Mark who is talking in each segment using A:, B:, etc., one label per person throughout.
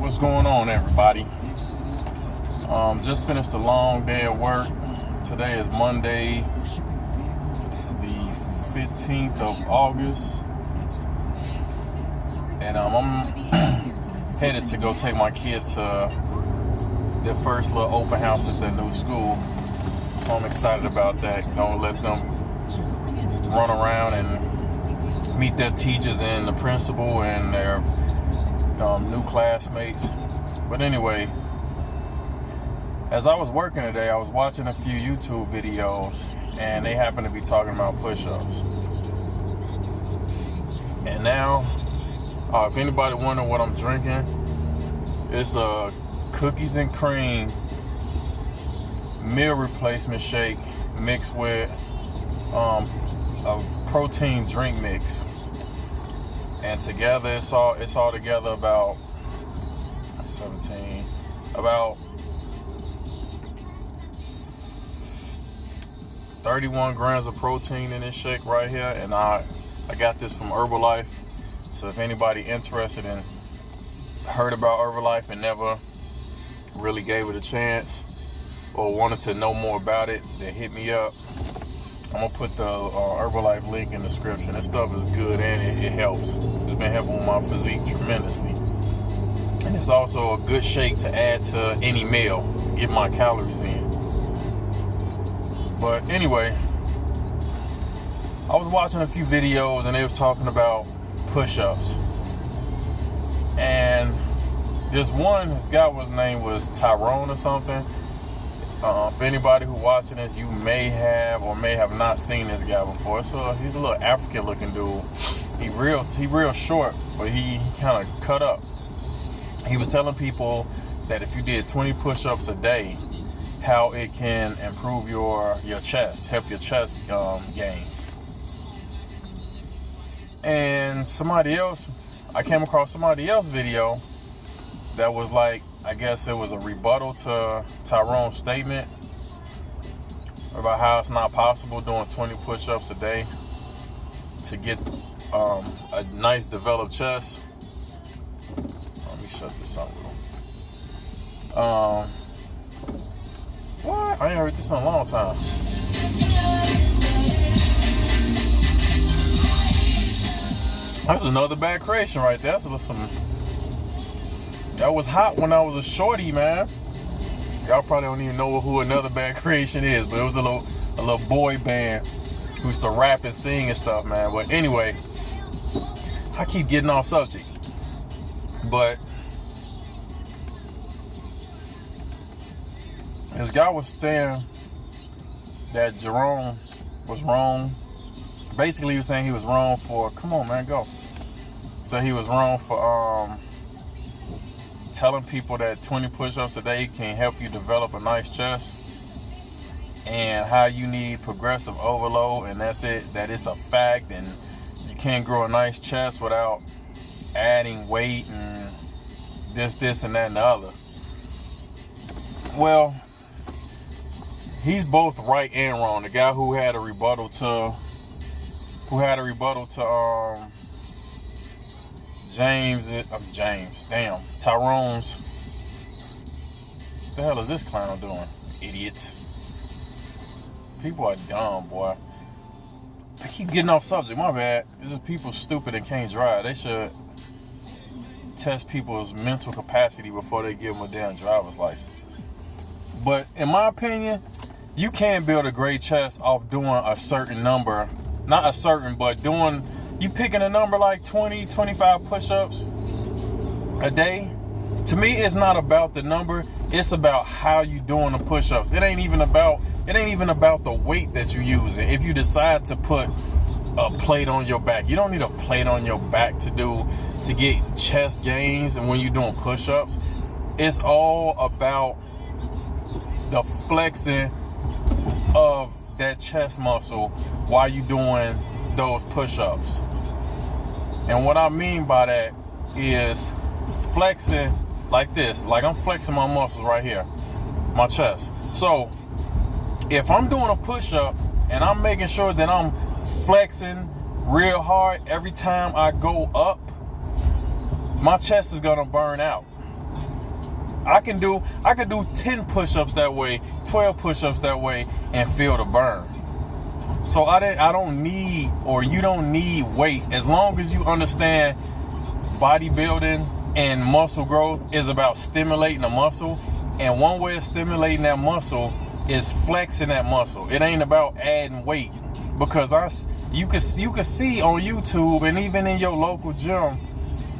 A: What's going on, everybody? Just finished a long day at work. Today is Monday, the 15th of August, and I'm headed to go take my kids to their first little open house at their new school. So I'm excited about that. Gonna let them run around and meet their teachers and the principal and their new classmates. But anyway, as I was working today, I was watching a few YouTube videos, and they happened to be talking about push-ups. And now, if anybody wonder what I'm drinking, it's a cookies and cream meal replacement shake mixed with a protein drink mix. And together, it's all together about 31 grams of protein in this shake right here. And I got this from Herbalife. So if anybody interested in heard about Herbalife and never really gave it a chance or wanted to know more about it, then hit me up. I'm gonna put the Herbalife link in the description. This stuff is good and it helps. It's been helping with my physique tremendously. And it's also a good shake to add to any meal, get my calories in. But anyway, I was watching a few videos and they was talking about push-ups. And this one, his name was Tyrone or something. For anybody who watching this, you may have or may have not seen this guy before. So he's a little African-looking dude. He real short, but he kind of cut up. He was telling people that if you did 20 push-ups a day, how it can improve your chest, help your chest gains. And I came across somebody else's video that was like, I guess it was a rebuttal to Tyrone's statement about how it's not possible doing 20 push-ups a day to get a nice developed chest. Let me shut this up. What? I ain't heard this in a long time. That's another bad creation right there. That was hot when I was a shorty, man. Y'all probably don't even know who Another Bad Creation is, but it was a little boy band who used to rap and sing and stuff, man. But anyway, I keep getting off subject. But this guy was saying that Jerome was wrong. Basically, he was saying he was wrong for, come on, man, go. So he was wrong for telling people that 20 push-ups a day can help you develop a nice chest, and how you need progressive overload, and that's it, that it's a fact, and you can't grow a nice chest without adding weight and this and that and the other. Well, he's both right and wrong. The guy who had a rebuttal to Tyrone's. What the hell is this clown doing? Idiot. People are dumb, boy. I keep getting off subject, my bad. It's just people stupid and can't drive. They should test people's mental capacity before they give them a damn driver's license. But in my opinion, you can't build a great chest off doing a certain number. Not a certain, but you picking a number like 20, 25 push-ups a day. To me, it's not about the number. It's about how you doing the push-ups. It ain't even about the weight that you using. If you decide to put a plate on your back, you don't need a plate on your back to get chest gains. And when you're doing push-ups, it's all about the flexing of that chest muscle while you doing those push-ups. And what I mean by that is flexing like this. Like I'm flexing my muscles right here, my chest. So if I'm doing a push-up and I'm making sure that I'm flexing real hard every time I go up, my chest is gonna burn out. I could do 10 push-ups that way, 12 push-ups that way, and feel the burn. So I don't need, or you don't need weight. As long as you understand bodybuilding and muscle growth is about stimulating the muscle. And one way of stimulating that muscle is flexing that muscle. It ain't about adding weight. Because you can see on YouTube and even in your local gym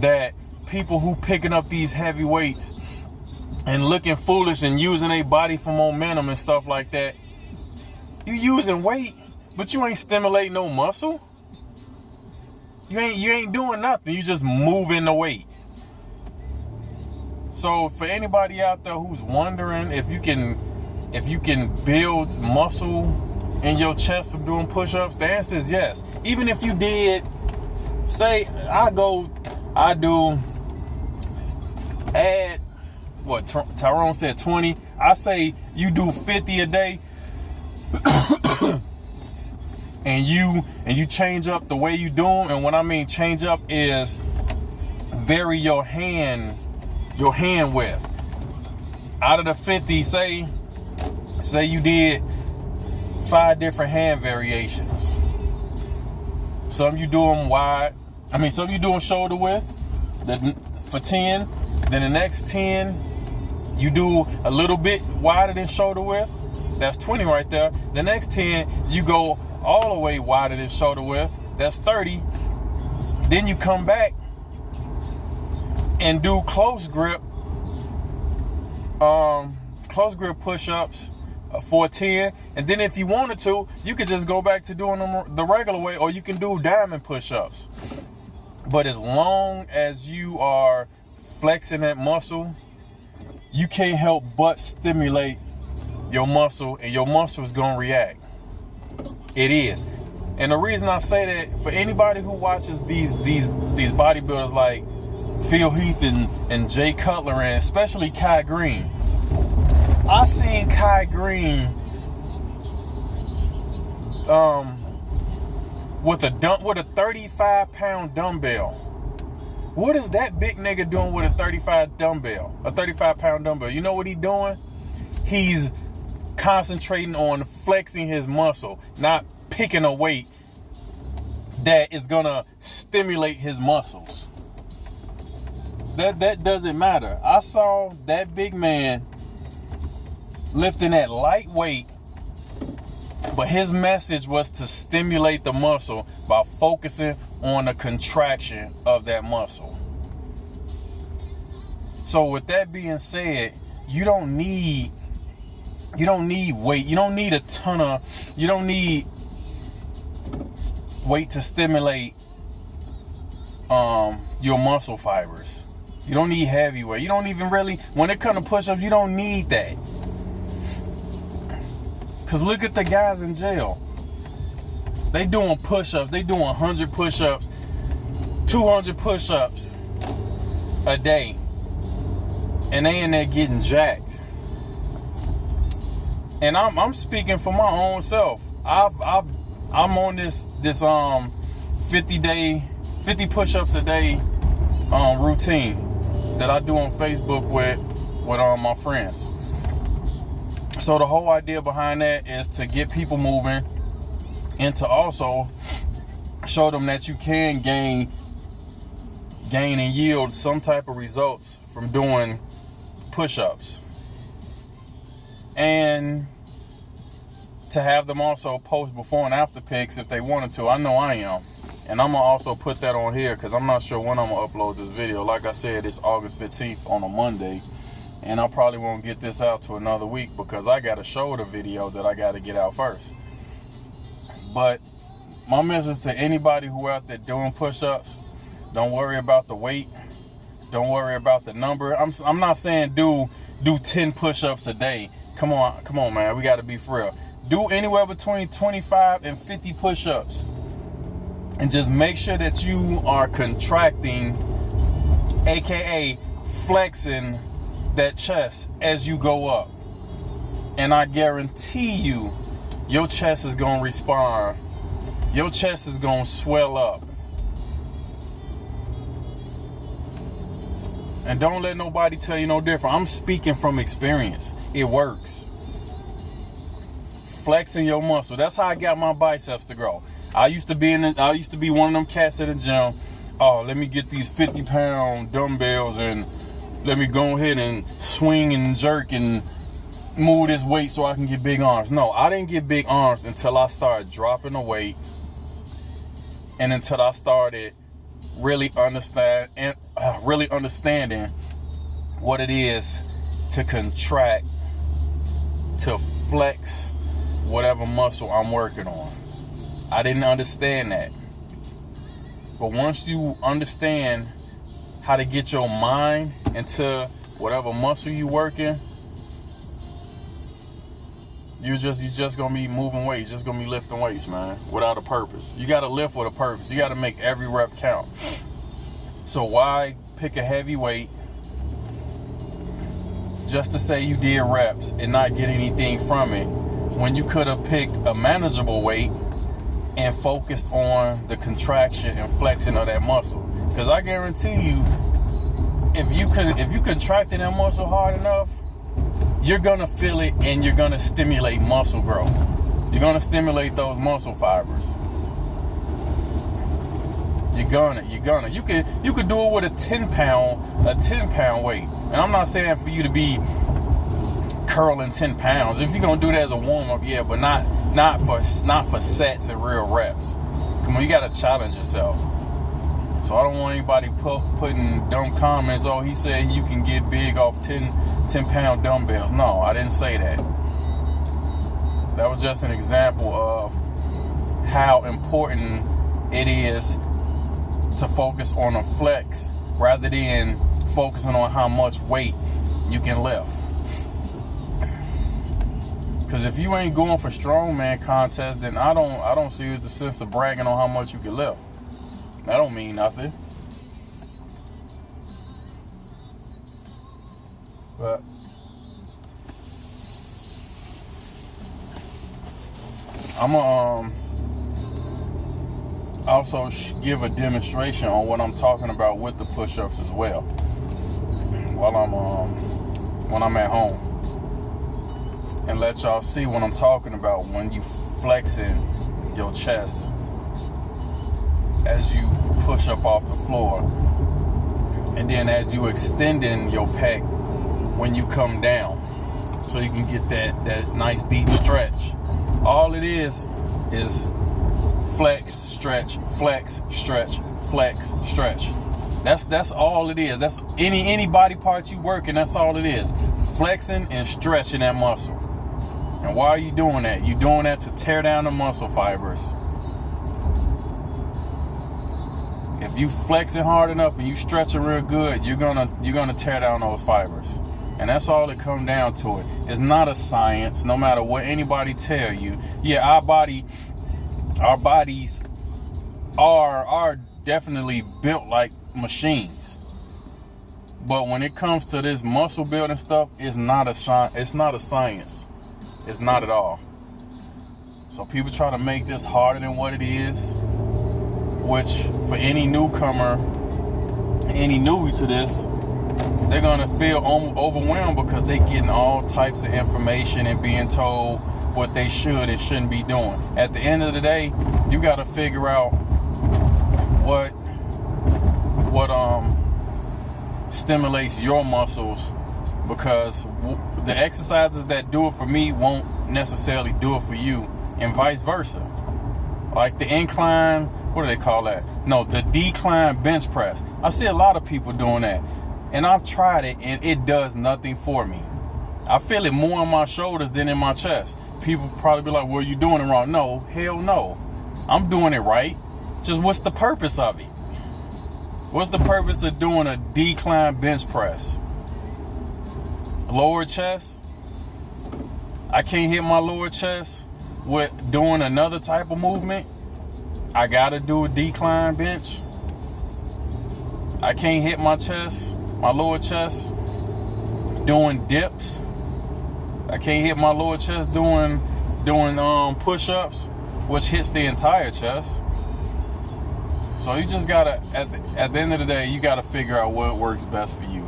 A: that people who picking up these heavy weights and looking foolish and using their body for momentum and stuff like that. You using weight, but you ain't stimulating no muscle. You ain't doing nothing. You just moving the weight. So for anybody out there who's wondering if you can build muscle in your chest from doing push-ups, the answer is yes. Even if you did, say I do add what Tyrone said 20. I say you do 50 a day, and you change up the way you do them. And what I mean change up is vary your hand width. Out of the 50, say you did 5 different hand variations. Some you do them wide. Some you do them shoulder width for 10. Then the next 10, you do a little bit wider than shoulder width. That's 20 right there. The next 10, you go all the way wider than shoulder width. That's 30. Then you come back and do close grip push-ups for 10. And then if you wanted to, you could just go back to doing them the regular way, or you can do diamond push-ups. But as long as you are flexing that muscle, you can't help but stimulate your muscle, and your muscle is going to react. It is. And the reason I say that, for anybody who watches these bodybuilders like Phil Heath and Jay Cutler, and especially Kai Green, I seen Kai Green with a 35-pound dumbbell. What is that big nigga doing with a 35-pound dumbbell? You know what he's doing? He's concentrating on flexing his muscle, not picking a weight that is gonna stimulate his muscles. That doesn't matter. I saw that big man lifting that light weight, but his message was to stimulate the muscle by focusing on the contraction of that muscle. So with that being said, you don't need weight. You don't need weight to stimulate your muscle fibers. You don't need heavy weight. You don't even really, when it comes to push-ups, you don't need that. Because look at the guys in jail. They doing push-ups. They doing 100 push-ups, 200 push-ups a day. And they in there getting jacked. And I'm speaking for my own self. I'm on this 50 push-ups a day routine that I do on Facebook with my friends. So the whole idea behind that is to get people moving, and to also show them that you can gain and yield some type of results from doing push-ups. And to have them also post before and after pics if they wanted to. I know I am. And I'm going to also put that on here because I'm not sure when I'm going to upload this video. Like I said, it's August 15th on a Monday. And I probably won't get this out to another week because I got to show the video that I got to get out first. But my message to anybody who out there doing push-ups, don't worry about the weight. Don't worry about the number. I'm not saying do 10 push-ups a day. Come on, man. We got to be for real. Do anywhere between 25 and 50 push-ups. And just make sure that you are contracting, aka flexing that chest as you go up. And I guarantee you, your chest is going to respond. Your chest is going to swell up. And don't let nobody tell you no different. I'm speaking from experience. It works. Flexing your muscle. That's how I got my biceps to grow. I used to be one of them cats at the gym. Oh, let me get these 50-pound dumbbells and let me go ahead and swing and jerk and move this weight so I can get big arms. No, I didn't get big arms until I started dropping the weight and until I started really understanding what it is to contract, to flex whatever muscle I'm working on. I didn't understand that. But once you understand how to get your mind into whatever muscle you working, you're just gonna be moving weights, just gonna be lifting weights, man, without a purpose. You gotta lift with a purpose. You gotta make every rep count. So why pick a heavy weight just to say you did reps and not get anything from it, when you could have picked a manageable weight and focused on the contraction and flexing of that muscle? Because I guarantee you, if you contracted that muscle hard enough, you're gonna feel it and you're gonna stimulate muscle growth. You're gonna stimulate those muscle fibers. You're gonna. You could do it with a 10 pound weight. And I'm not saying for you to be curling 10 pounds. If you're gonna do that as a warm up, yeah, but not for sets and real reps. Come on, you gotta challenge yourself. So I don't want anybody putting dumb comments. Oh, he said you can get big off 10 pound dumbbells. No, I didn't say that. That was just an example of how important it is to focus on a flex rather than focusing on how much weight you can lift. Because if you ain't going for strongman contests, then I don't see the sense of bragging on how much you can lift. That don't mean nothing. But I'm gonna also give a demonstration on what I'm talking about with the push-ups as well while when I'm at home, and let y'all see what I'm talking about when you flexing your chest as you push up off the floor, and then as you extending your pec when you come down, so you can get that nice deep stretch. All it is flex, stretch, flex, stretch, flex, stretch. That's all it is. That's any body part you working, that's all it is. Flexing and stretching that muscle. And why are you doing that? You're doing that to tear down the muscle fibers. If you flexing hard enough and you stretching real good, you're gonna tear down those fibers. And that's all it comes down to. It's not a science, no matter what anybody tell you. Yeah, our bodies are definitely built like machines. But when it comes to this muscle building stuff, it's not a science. It's not at all. So people try to make this harder than what it is, which for any newcomer, any newbie to this, they're gonna feel overwhelmed because they're getting all types of information and being told what they should and shouldn't be doing. At the end of the day, you gotta figure out what stimulates your muscles, because the exercises that do it for me won't necessarily do it for you, and vice versa. Like the incline, what do they call that? No, the decline bench press. I see a lot of people doing that, and I've tried it and it does nothing for me. I feel it more in my shoulders than in my chest. People probably be like, well, you're doing it wrong. No, hell no. I'm doing it right. Just what's the purpose of it? What's the purpose of doing a decline bench press? Lower chest? I can't hit my lower chest with doing another type of movement. I gotta do a decline bench. I can't hit my chest, my lower chest, doing dips. I can't hit my lower chest doing push-ups, which hits the entire chest. So you just gotta, at the end of the day, you gotta figure out what works best for you.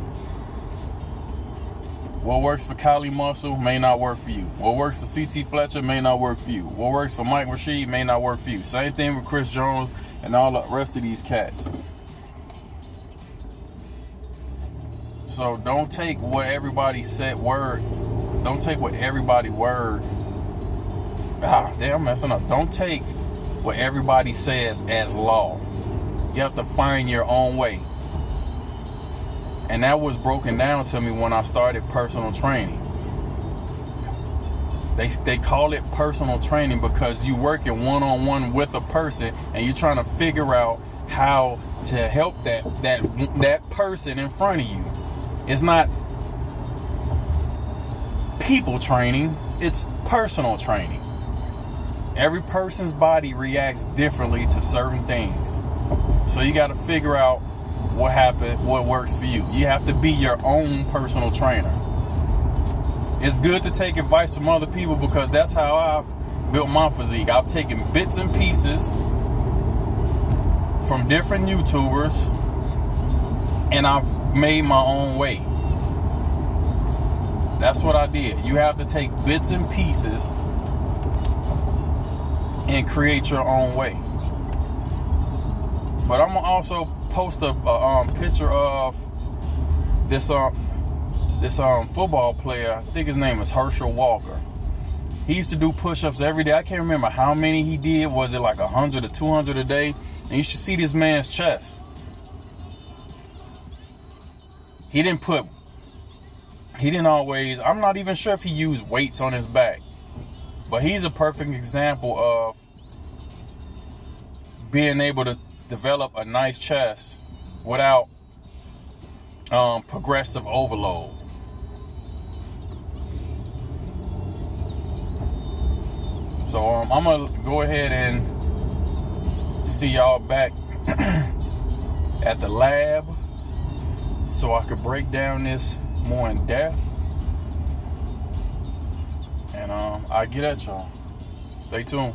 A: What works for Kylie Muscle may not work for you. What works for CT Fletcher may not work for you. What works for Mike Rashid may not work for you. Same thing with Chris Jones and all the rest of these cats. So don't take what everybody said word. Don't take what everybody word. Damn, I'm messing up. Don't take what everybody says as law. You have to find your own way. And that was broken down to me when I started personal training. They call it personal training because you working one-on-one with a person and you're trying to figure out how to help that person in front of you. It's not people training, it's personal training. Every person's body reacts differently to certain things. So you got to figure out what works for you. You have to be your own personal trainer. It's good to take advice from other people because that's how I've built my physique. I've taken bits and pieces from different YouTubers and I've made my own way. That's what I did. You have to take bits and pieces and create your own way. But I'm gonna also post a picture of this football player. I think his name is Herschel Walker. He used to do push-ups every day. I can't remember how many he did. Was it like 100 or 200 a day? And you should see this man's chest. He didn't always, I'm not even sure if he used weights on his back. But he's a perfect example of being able to develop a nice chest without progressive overload. So I'm gonna go ahead and see y'all back at the lab so I could break down this more in depth, and I get at y'all. Stay tuned.